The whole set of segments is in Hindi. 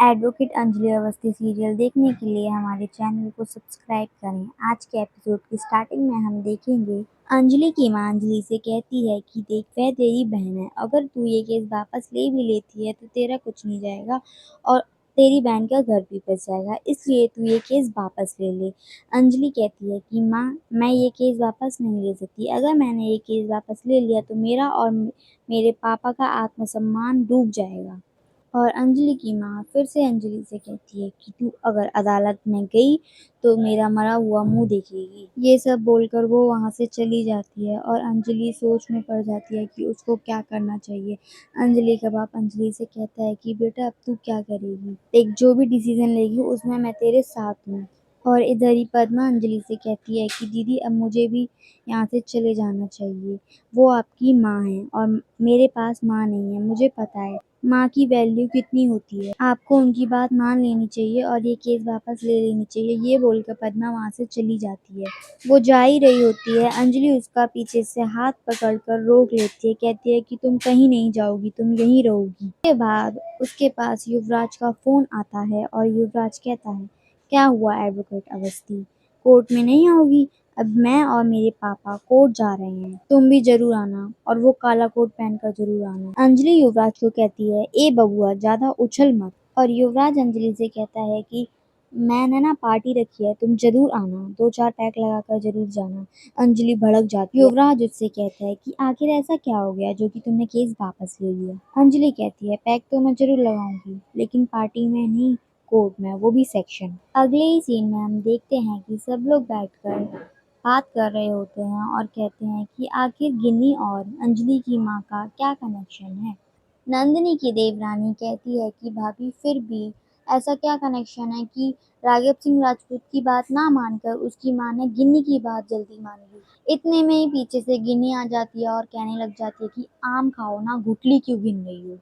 एडवोकेट अंजलि अवस्थी सीरियल देखने के लिए हमारे चैनल को सब्सक्राइब करें। आज के एपिसोड की स्टार्टिंग में हम देखेंगे अंजलि की मां अंजलि से कहती है कि देख, वह तेरी बहन है, अगर तू ये केस वापस ले भी लेती है तो तेरा कुछ नहीं जाएगा और तेरी बहन का घर भी बच जाएगा, इसलिए तू ये केस वापस ले ले। अंजलि कहती है कि माँ, मैं ये केस वापस नहीं ले सकती। अगर मैंने ये केस वापस ले लिया तो मेरा और मेरे पापा का आत्मसम्मान डूब जाएगा। और अंजलि की माँ फिर से अंजलि से कहती है कि तू अगर अदालत में गई तो मेरा मरा हुआ मुंह देखेगी। ये सब बोलकर वो वहां से चली जाती है और अंजलि सोच में पड़ जाती है कि उसको क्या करना चाहिए। अंजलि का बाप अंजलि से कहता है कि बेटा, अब तू क्या करेगी, देख जो भी डिसीजन लेगी उसमें मैं तेरे साथ हूँ। और इधर ही पद्मा अंजलि से कहती है कि दीदी, अब मुझे भी यहाँ से चले जाना चाहिए। वो आपकी माँ है और मेरे पास माँ नहीं है, मुझे पता है माँ की वैल्यू कितनी होती है। आपको उनकी बात मान लेनी चाहिए और ये केस वापस ले लेनी चाहिए। ये बोलकर पद्मा वहाँ से चली जाती है। वो जा ही रही होती है, अंजलि उसका पीछे से हाथ पकड़कर रोक लेती है, कहती है कि तुम कहीं नहीं जाओगी, तुम यहीं रहोगी। उसके बाद उसके पास युवराज का फोन आता है और युवराज कहता है, क्या हुआ एडवोकेट अवस्थी, कोर्ट में नहीं आओगी? अब मैं और मेरे पापा कोर्ट जा रहे हैं, तुम भी जरूर आना और वो काला कोट पहनकर जरूर आना। अंजलि युवराज को कहती है, ए बबुआ, ज्यादा उछल मत। और युवराज अंजलि से कहता है कि मैंने ना पार्टी रखी है, तुम जरूर आना, 2-4 पैक लगाकर जरूर जाना। अंजलि भड़क जाती है। युवराज उससे कहता है कि आखिर ऐसा क्या हो गया जो कि तुमने केस वापस ले लिया। अंजलि कहती है, पैक तो मैं जरूर लगाऊंगी, लेकिन पार्टी में नहीं, कोर्ट में, वो भी सेक्शन। अगले ही सीन में हम देखते हैं कि सब लोग बैठकर बात कर रहे होते हैं और कहते हैं कि आखिर गिन्नी और अंजलि की माँ का क्या कनेक्शन है। नंदिनी की देवरानी कहती है कि भाभी, फिर भी ऐसा क्या कनेक्शन है कि राघव सिंह राजपूत की बात ना मानकर उसकी माँ ने गिन्नी की बात जल्दी मान ली। इतने में ही पीछे से गिन्नी आ जाती है और कहने लग जाती है कि आम खाओ ना, गुठली क्यों गिन रही हो,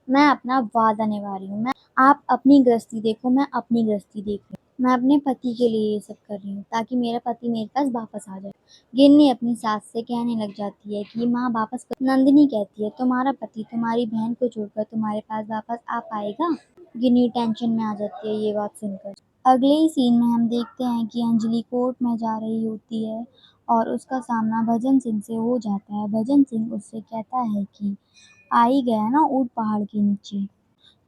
मैं अपना वादा निभा रही हूँ। मैं आप अपनी गृहस्थी देखो, मैं अपनी गृहस्थी देख रही हूँ। मैं अपने पति के लिए ये सब कर रही हूँ ताकि मेरा पति मेरे पास वापस आ जाए। गिन्नी अपनी सास से कहने लग जाती है कि माँ वापस कर। नंदिनी कहती है, तुम्हारा पति तुम्हारी बहन को छोड़कर तुम्हारे पास वापस आ पाएगा? गिन्नी टेंशन में आ जाती है ये बात सुनकर। अगले ही सीन में हम देखते हैं कि अंजलि कोर्ट में जा रही होती है और उसका सामना भजन सिंह से हो जाता है। भजन सिंह उससे कहता है कि आ ही गया ना ऊंट पहाड़ के नीचे,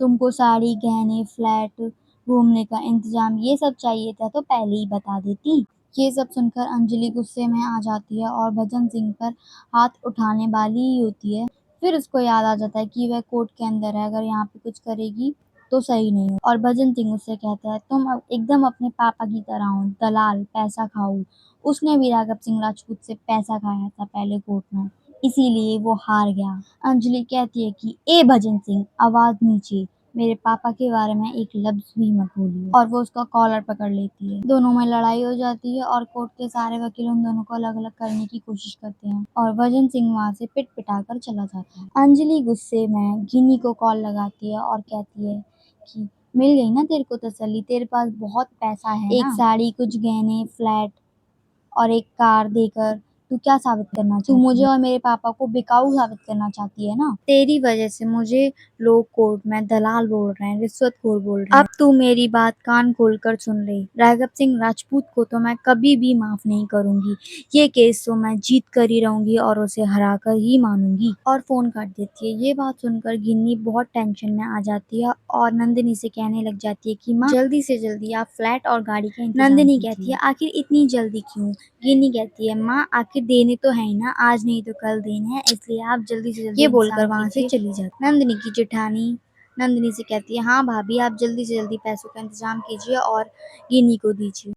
तुमको साड़ी, गहने, फ्लैट, घूमने का इंतजाम, ये सब चाहिए था तो पहले ही बता देती। ये सब सुनकर अंजलि गुस्से में आ जाती है और भजन सिंह पर हाथ उठाने वाली ही होती है। फिर उसको याद आ जाता है कि वह कोर्ट के अंदर है, अगर यहाँ पे कुछ करेगी तो सही नहीं हो। और भजन सिंह उससे कहता है, तुम अब एकदम अपने पापा की तरह हो, दलाल, पैसा खाऊ। उसने भी राघव सिंह राजपूत से पैसा खाया था पहले कोर्ट में, इसीलिए वो हार गया। अंजलि कहती है कि ए भजन सिंह, आवाज नीचे, मेरे पापा के बारे में एक लफ्ज भी मत बोलिए। और वो उसका कॉलर पकड़ लेती है। दोनों में लड़ाई हो जाती है और कोर्ट के सारे वकील उन दोनों को अलग अलग करने की कोशिश करते हैं और भजन सिंह वहां से पिट पिटा कर चला जाता है। अंजलि गुस्से में गिन्नी को कॉल लगाती है और कहती है कि मिल गई ना तेरे को तसल्ली, तेरे पास बहुत पैसा है ना, एक साड़ी, कुछ गहने, फ्लैट और एक कार देकर तू क्या साबित करना चाहती है? तू मुझे और मेरे पापा को बिकाऊ साबित करना चाहती है ना। तेरी वजह से मुझे लोग कोर्ट में दलाल बोल रहे हैं, रिश्वतखोर बोल रहे हैं। अब तू मेरी बात कान खोलकर सुन ले, राघव सिंह राजपूत को तो मैं कभी भी माफ नहीं करूंगी। ये केस तो मैं जीत कर ही रहूंगी और उसे हरा कर ही मानूंगी। और फोन काट देती है। ये बात सुनकर गिन्नी बहुत टेंशन में आ जाती है और नंदिनी से कहने लग जाती है कि माँ, जल्दी से जल्दी आप फ्लैट और गाड़ी का इंतजाम नंदिनी कहती है, आखिर इतनी जल्दी क्यों? गिन्नी कहती है, माँ, आखिर देने तो है ही ना, आज नहीं तो कल देने हैं, इसलिए आप जल्दी से जल्दी। ये बोलकर वहां से चली जाती। नंदिनी की जेठानी नंदिनी से कहती है, हाँ भाभी, आप जल्दी से जल्दी पैसों का इंतजाम कीजिए और गिन्नी को दीजिए।